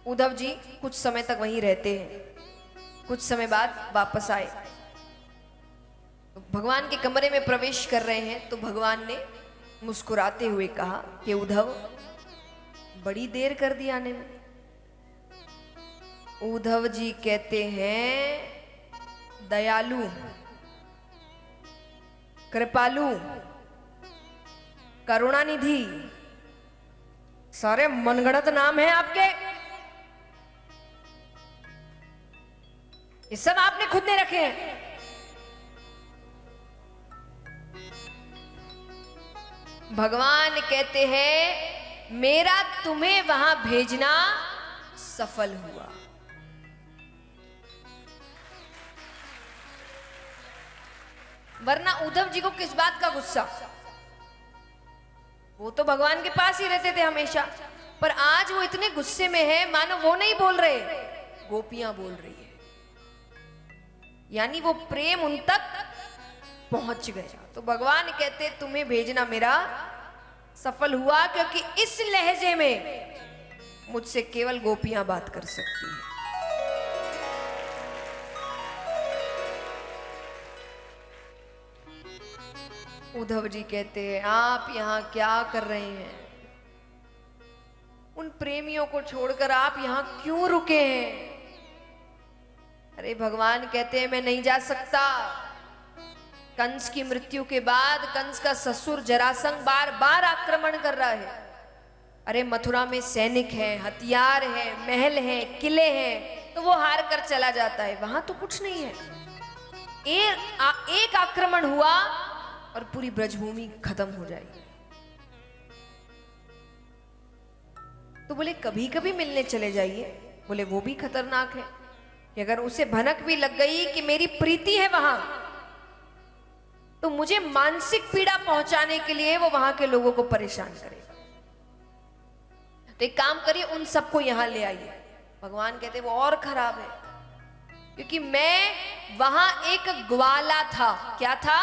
उद्धव जी कुछ समय तक वहीं रहते हैं। कुछ समय बाद वापस आए, भगवान के कमरे में प्रवेश कर रहे हैं तो भगवान ने मुस्कुराते हुए कहा कि उद्धव बड़ी देर कर दी आने में। उद्धव जी कहते हैं दयालु, कृपालु, करुणानिधि, सारे मनगढ़ंत नाम है आपके, ये सब आपने खुद ने रखे हैं। भगवान कहते हैं मेरा तुम्हें वहां भेजना सफल हुआ। वरना उद्धव जी को किस बात का गुस्सा, वो तो भगवान के पास ही रहते थे हमेशा, पर आज वो इतने गुस्से में है मानो वो नहीं बोल रहे, गोपियां बोल रही है। यानी वो प्रेम उन तक पहुंच गया। तो भगवान कहते तुम्हें भेजना मेरा सफल हुआ, क्योंकि इस लहजे में मुझसे केवल गोपियां बात कर सकती हैं। उद्धव जी कहते हैं आप यहां क्या कर रहे हैं? उन प्रेमियों को छोड़कर आप यहां क्यों रुके हैं? अरे भगवान कहते हैं मैं नहीं जा सकता। कंस की मृत्यु के बाद कंस का ससुर जरासंध बार बार आक्रमण कर रहा है। अरे मथुरा में सैनिक है, हथियार है, महल है, किले हैं, तो वो हार कर चला जाता है। वहां तो कुछ नहीं है। एक आक्रमण हुआ और पूरी ब्रजभूमि खत्म हो जाएगी। तो बोले कभी कभी मिलने चले जाइए। बोले वो भी खतरनाक है कि अगर उसे भनक भी लग गई कि मेरी प्रीति है वहां, तो मुझे मानसिक पीड़ा पहुंचाने के लिए वो वहां के लोगों को परेशान करेगा। तो एक काम करिए, उन सबको यहां ले आइए। भगवान कहते वो और खराब है, क्योंकि मैं वहां एक ग्वाला था। क्या था?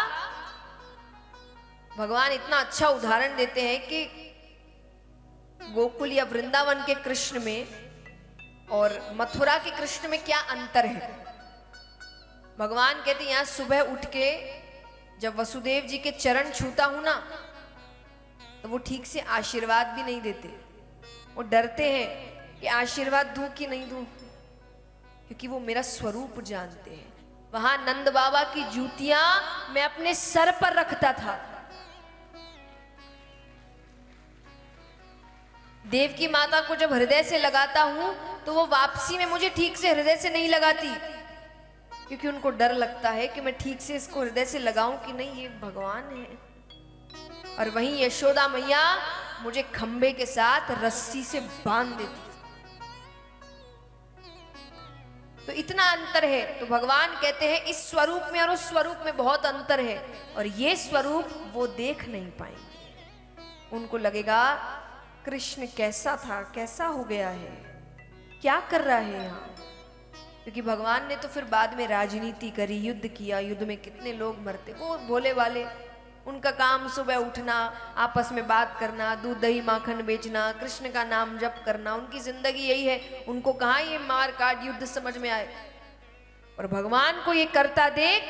भगवान इतना अच्छा उदाहरण देते हैं कि गोकुल या वृंदावन के कृष्ण में और मथुरा के कृष्ण में क्या अंतर है। भगवान कहते हैं यहां सुबह उठ के जब वसुदेव जी के चरण छूता हूं ना, तो वो ठीक से आशीर्वाद भी नहीं देते। वो डरते हैं कि आशीर्वाद दूं कि नहीं दूं, क्योंकि वो मेरा स्वरूप जानते हैं। वहां नंद बाबा की जूतियां मैं अपने सर पर रखता था। देव की माता को जब हृदय से लगाता हूं तो वो वापसी में मुझे ठीक से हृदय से नहीं लगाती, क्योंकि उनको डर लगता है कि मैं ठीक से इसको हृदय से लगाऊं कि नहीं, ये भगवान है। और वहीं यशोदा मैया मुझे खंबे के साथ रस्सी से बांध देती। तो इतना अंतर है। तो भगवान कहते हैं इस स्वरूप में और उस स्वरूप में बहुत अंतर है, और ये स्वरूप वो देख नहीं पाएंगे। उनको लगेगा कृष्ण कैसा था, कैसा हो गया है, क्या कर रहा है यहाँ। क्योंकि भगवान ने तो फिर बाद में राजनीति करी, युद्ध किया, युद्ध में कितने लोग मरते। वो भोले वाले, उनका काम सुबह उठना, आपस में बात करना, दूध दही माखन बेचना, कृष्ण का नाम जप करना, उनकी जिंदगी यही है। उनको कहाँ ये मार काट युद्ध समझ में आए। और भगवान को ये करता देख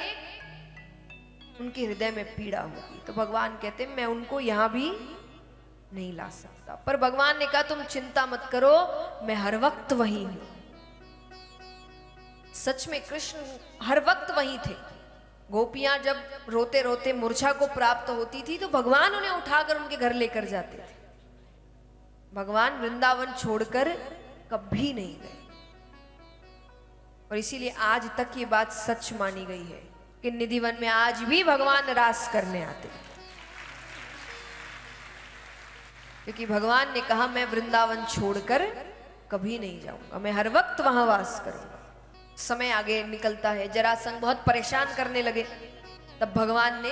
उनके हृदय में पीड़ा होगी। तो भगवान कहते मैं उनको यहां भी नहीं ला सकता। पर भगवान ने कहा तुम चिंता मत करो, मैं हर वक्त वहीं हूं। सच में कृष्ण हर वक्त वहीं थे। गोपियां जब रोते रोते मूर्छा को प्राप्त होती थी तो भगवान उन्हें उठाकर उनके घर लेकर जाते थे। भगवान वृंदावन छोड़कर कभी नहीं गए। और इसीलिए आज तक ये बात सच मानी गई है कि निधिवन में आज भी भगवान रास करने आते हैं। क्योंकि भगवान ने कहा मैं वृंदावन छोड़कर कभी नहीं जाऊंगा, मैं हर वक्त वहां वास करूंगा। समय आगे निकलता है, जरासंध बहुत परेशान करने लगे। तब भगवान ने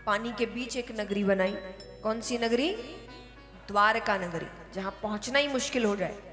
पानी के बीच एक नगरी बनाई। कौन सी नगरी? द्वारका नगरी, जहां पहुंचना ही मुश्किल हो जाए।